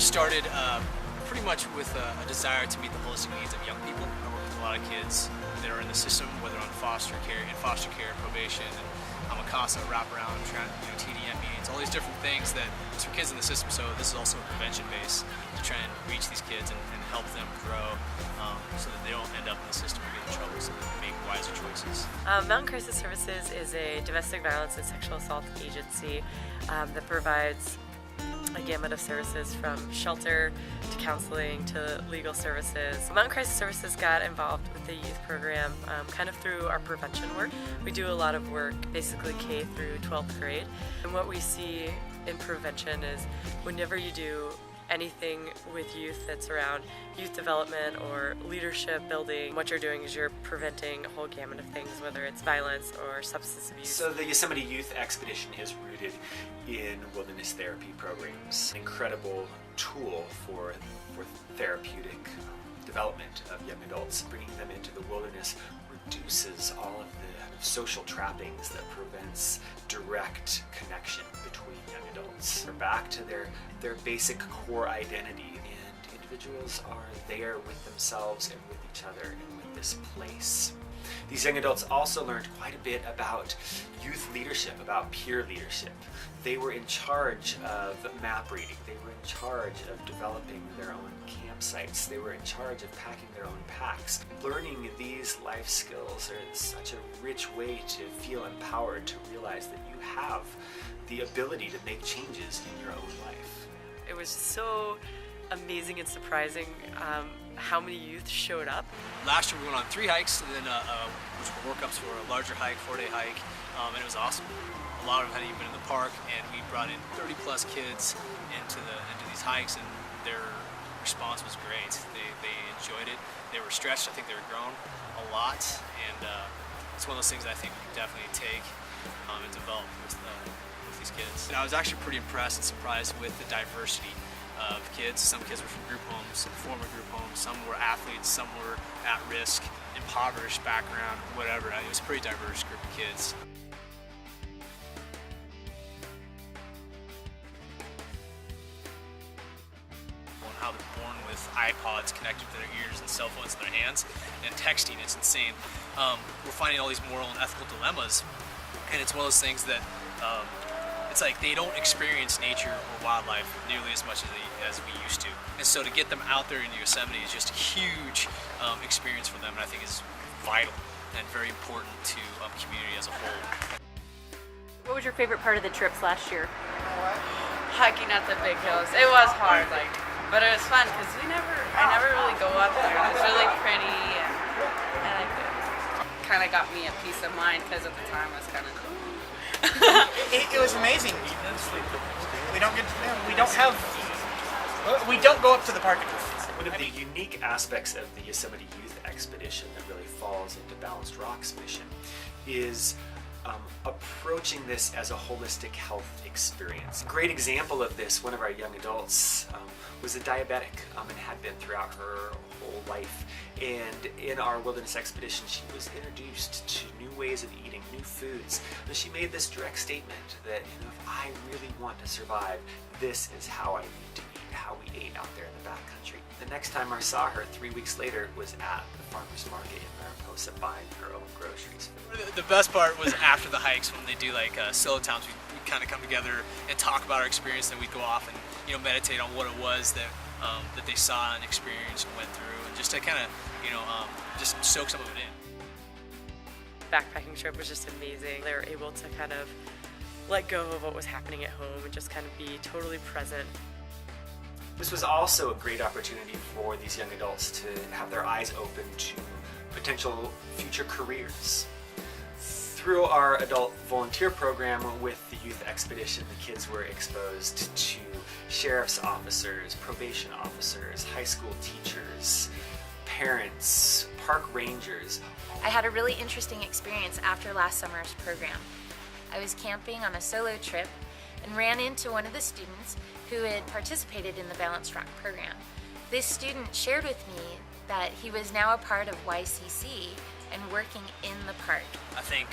was started pretty much with a desire to meet the holistic needs of young people. I work with a lot of kids that are in the system, whether on foster care, probation, and CASA, wraparound, TDM meetings, all these different things that it's for kids in the system. So this is also a prevention base to try and reach these kids and help them grow so that they don't end up in the system or get in trouble, so that they make wiser choices. Mountain Crisis Services is a domestic violence and sexual assault agency that provides a gamut of services from shelter to counseling to legal services. Mountain Crisis Services got involved with the youth program kind of through our prevention work. We do a lot of work basically K through 12th grade, and what we see in prevention is whenever you do anything with youth that's around youth development or leadership building, what you're doing is you're preventing a whole gamut of things, whether it's violence or substance abuse. So the Yosemite Youth Expedition is rooted in wilderness therapy programs, an incredible tool for therapeutic development of young adults. Bringing them into the wilderness reduces all of the social trappings that prevents direct connection between young adults. They're back to their basic core identity, and individuals are there with themselves and with each other and with this place. These young adults also learned quite a bit about youth leadership, about peer leadership. They were in charge of map reading. They were in charge of developing their own campsites. They were in charge of packing their own packs. Learning these life skills are such a rich way to feel empowered, to realize that you have the ability to make changes in your own life. It was so amazing and surprising how many youth showed up. Last year we went on 3 hikes, and then which were workups for a larger hike, 4-day hike, and it was awesome. A lot of them hadn't even been in the park, and we brought in 30 plus kids into these hikes, and their response was great. They enjoyed it. They were stretched. I think they were grown a lot, and it's one of those things that I think we can definitely take and develop with these kids. And I was actually pretty impressed and surprised with the diversity of kids. Some kids were from group homes, some former group homes, some were athletes, some were at risk, impoverished background, whatever. It was a pretty diverse group of kids. How they're born with iPods connected to their ears and cell phones in their hands and texting, it's insane. We're finding all these moral and ethical dilemmas, and it's one of those things that it's like they don't experience nature or wildlife nearly as much as we used to. And so to get them out there in Yosemite is just a huge experience for them, and I think is vital and very important to community as a whole. What was your favorite part of the trips last year? Hiking up the big hills. It was hard, but it was fun because I never really go up there. It was really pretty, and I liked it. Kind of got me a peace of mind because at the time I was kind of cool. It was amazing. We don't go up to the park enough. One of the unique aspects of the Yosemite Youth Expedition that really falls into Balanced Rock's mission is approaching this as a holistic health experience. A great example of this, one of our young adults was a diabetic and had been throughout her whole life. And in our wilderness expedition, she was introduced to new ways of eating, new foods. And she made this direct statement that, if I really want to survive, this is how I need to eat, how we ate out there in the backcountry. The next time I saw her 3 weeks later was at the farmer's market in Mariposa buying her own groceries. The best part was after the hikes when they do like solo towns, we kind of come together and talk about our experience, and we'd go off and meditate on what it was that they saw and experienced and went through, and just to kind of just soak some of it in. Backpacking trip was just amazing. They were able to kind of let go of what was happening at home and just kind of be totally present. This was also a great opportunity for these young adults to have their eyes open to potential future careers. Through our adult volunteer program with the Youth Expedition, the kids were exposed to sheriff's officers, probation officers, high school teachers, parents, park rangers. I had a really interesting experience after last summer's program. I was camping on a solo trip and ran into one of the students who had participated in the Balanced Rock program. This student shared with me that he was now a part of YCC and working in the park. I think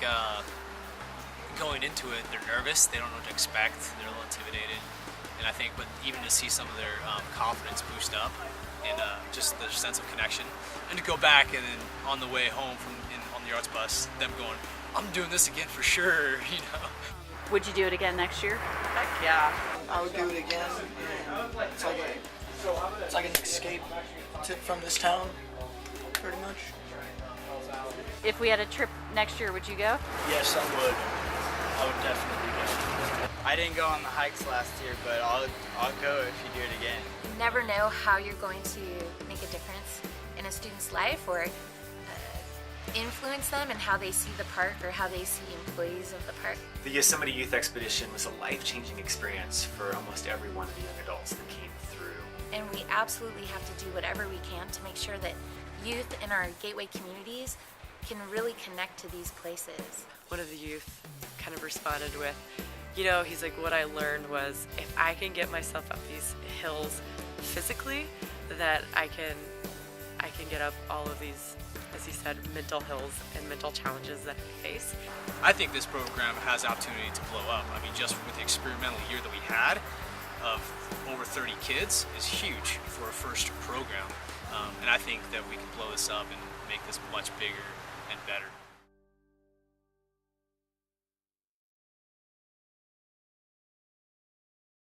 going into it, they're nervous, they don't know what to expect, they're a little intimidated. And I think even to see some of their confidence boost up and just the sense of connection, and to go back and then on the way home on the arts bus, them going, I'm doing this again for sure, you know. Would you do it again next year? Heck yeah. I would do it again. It's like an escape from this town, pretty much. If we had a trip next year, would you go? Yes, I would. I would definitely go. I didn't go on the hikes last year, but I'll go if you do it again. You never know how you're going to make a difference in a student's life or influence them in how they see the park or how they see employees of the park. The Yosemite Youth Expedition was a life-changing experience for almost every one of the young adults that came through. And we absolutely have to do whatever we can to make sure that youth in our gateway communities can really connect to these places. One of the youth kind of responded with, you know, he's like, what I learned was if I can get myself up these hills physically, that I can get up all of these, as he said, mental hills and mental challenges that I face. I think this program has the opportunity to blow up. I mean, just with the experimental year that we had of over 30 kids is huge for a first program. And I think that we can blow this up and make this much bigger and better.